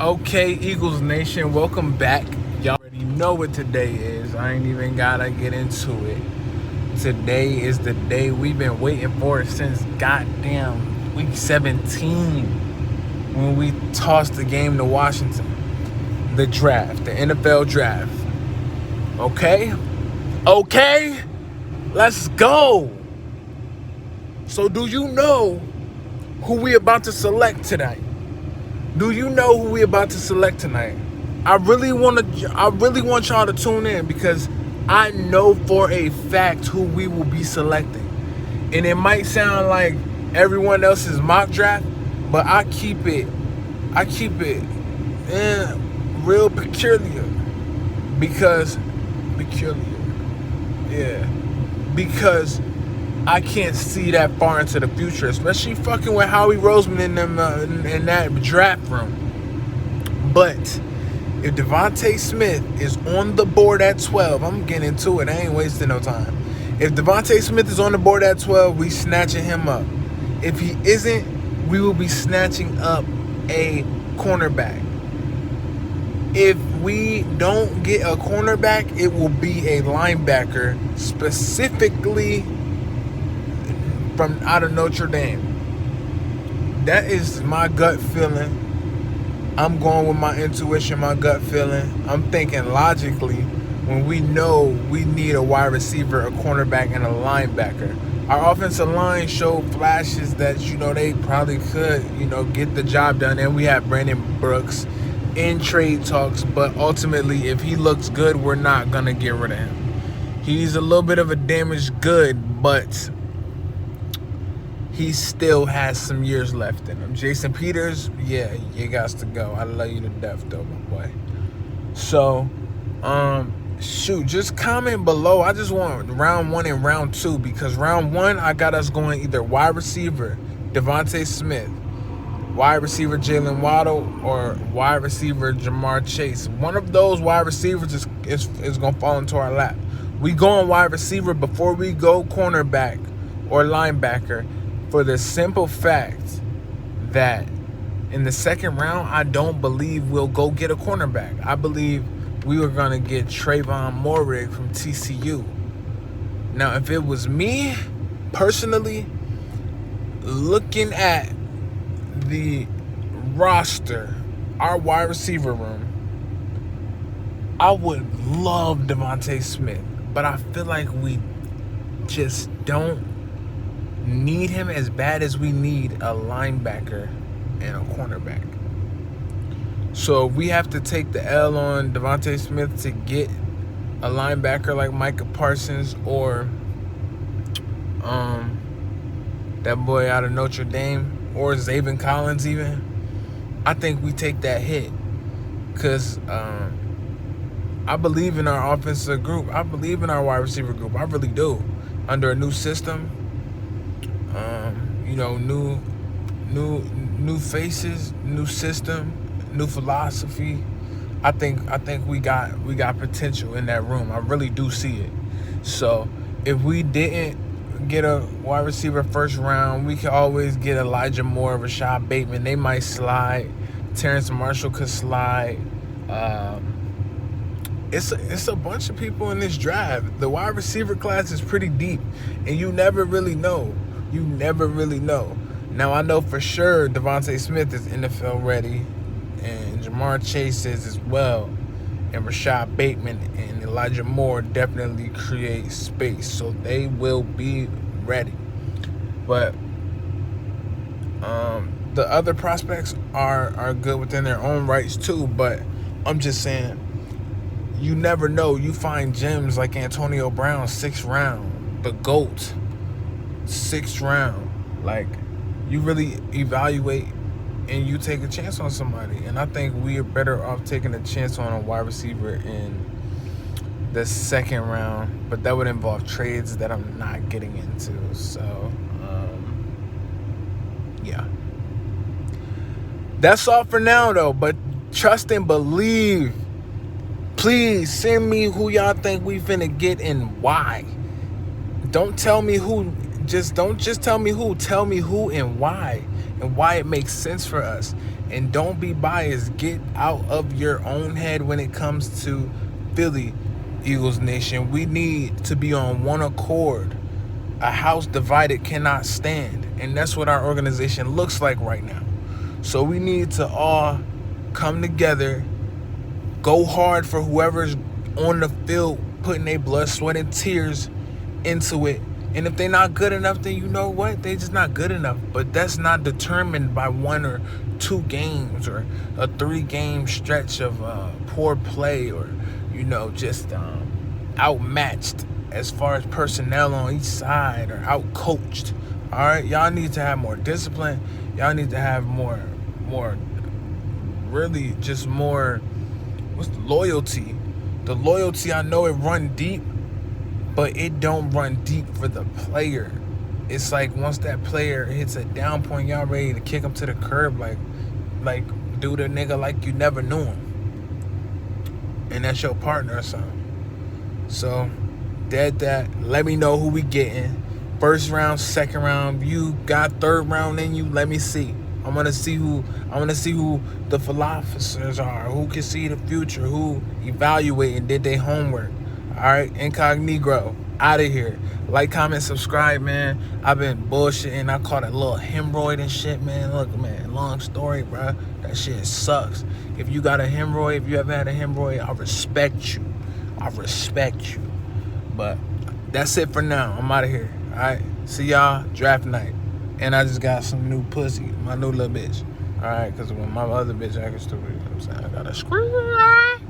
Okay, Eagles Nation, welcome back. Y'all already know what today is. I ain't even gotta get into it. Today is the day we've been waiting for since goddamn week 17 when we tossed the game to Washington. The draft, the NFL draft. Okay, let's go. So do you know who we about to select tonight? Do you know who we about to select tonight? I really want y'all to tune in because I know for a fact who we will be selecting. And it might sound like everyone else's mock draft, but I keep it real peculiar. Because I can't see that far into the future, especially fucking with Howie Roseman in them in that draft room. But if Devontae Smith is on the board at 12, I'm getting into it. I ain't wasting no time. If Devontae Smith is on the board at 12, we snatching him up. If he isn't, we will be snatching up a cornerback. If we don't get a cornerback, it will be a linebacker, specifically from out of Notre Dame. That is my gut feeling. I'm going with my intuition, my gut feeling. I'm thinking logically when we know we need a wide receiver, a cornerback, and a linebacker. Our offensive line showed flashes that, they probably could, get the job done. And we have Brandon Brooks in trade talks. But ultimately, if he looks good, we're not going to get rid of him. He's a little bit of a damaged good, but he still has some years left in him. Jason Peters, yeah, you got to go. I love you to death, though, my boy. So, just comment below. I just want round 1 and round 2 because round 1, I got us going either wide receiver, Devontae Smith, wide receiver, Jalen Waddle, or wide receiver, Jamar Chase. One of those wide receivers is going to fall into our lap. We go on wide receiver before we go cornerback or linebacker, for the simple fact that in the second round, I don't believe we'll go get a cornerback. I believe we were going to get Trayvon Moehrig from TCU. Now, if it was me, personally, looking at the roster, our wide receiver room, I would love Devontae Smith, but I feel like we just don't need him as bad as we need a linebacker and a cornerback. So we have to take the L on Devontae Smith to get a linebacker like Micah Parsons or that boy out of Notre Dame or Zaven Collins even. I think we take that hit because I believe in our offensive group. I believe in our wide receiver group. I really do. Under a new system, new faces, new system, new philosophy. I think we got potential in that room. I really do see it. So if we didn't get a wide receiver first round, we could always get Elijah Moore, Rashad Bateman. They might slide. Terrence Marshall could slide. It's a bunch of people in this draft. The wide receiver class is pretty deep, and you never really know. Now, I know for sure Devontae Smith is NFL ready, and Jamar Chase is as well, and Rashad Bateman and Elijah Moore definitely create space, so they will be ready. But the other prospects are good within their own rights too, but I'm just saying, you never know. You find gems like Antonio Brown, 6th round, the GOAT, 6th round. Like, you really evaluate and you take a chance on somebody. And I think we are better off taking a chance on a wide receiver in the 2nd round. But that would involve trades that I'm not getting into. So, yeah. That's all for now, though. But trust and believe. Please send me who y'all think we finna get and why. Don't tell me who. Don't just tell me who. Tell me who and why it makes sense for us. And don't be biased. Get out of your own head when it comes to Philly, Eagles Nation. We need to be on one accord. A house divided cannot stand. And that's what our organization looks like right now. So we need to all come together, go hard for whoever's on the field, putting their blood, sweat, and tears into it. And if they're not good enough, then you know what? They're just not good enough. But that's not determined by 1 or 2 games or a 3-game stretch of poor play or, just outmatched as far as personnel on each side or outcoached. All right? Y'all need to have more discipline. Y'all need to have more, really just more, what's the loyalty? The loyalty, I know it run deep, but it don't run deep for the player. It's like once that player hits a down point, y'all ready to kick him to the curb, like do the nigga like you never knew him. And that's your partner or something. So, that. Let me know who we getting. First round, second round. You got third round in you. Let me see. I want to see who the philosophers are. Who can see the future? Who evaluate and did their homework? All right, incognito, out of here. Like, comment, subscribe, man. I've been bullshitting. I caught a little hemorrhoid and shit, man. Look, man, long story, bro. That shit sucks. If you got a hemorrhoid, if you ever had a hemorrhoid, I respect you. But that's it for now. I'm out of here. All right, see y'all draft night. And I just got some new pussy, my new little bitch. All right, because when my other bitch acting stupid, you know what I'm saying? I got to screw.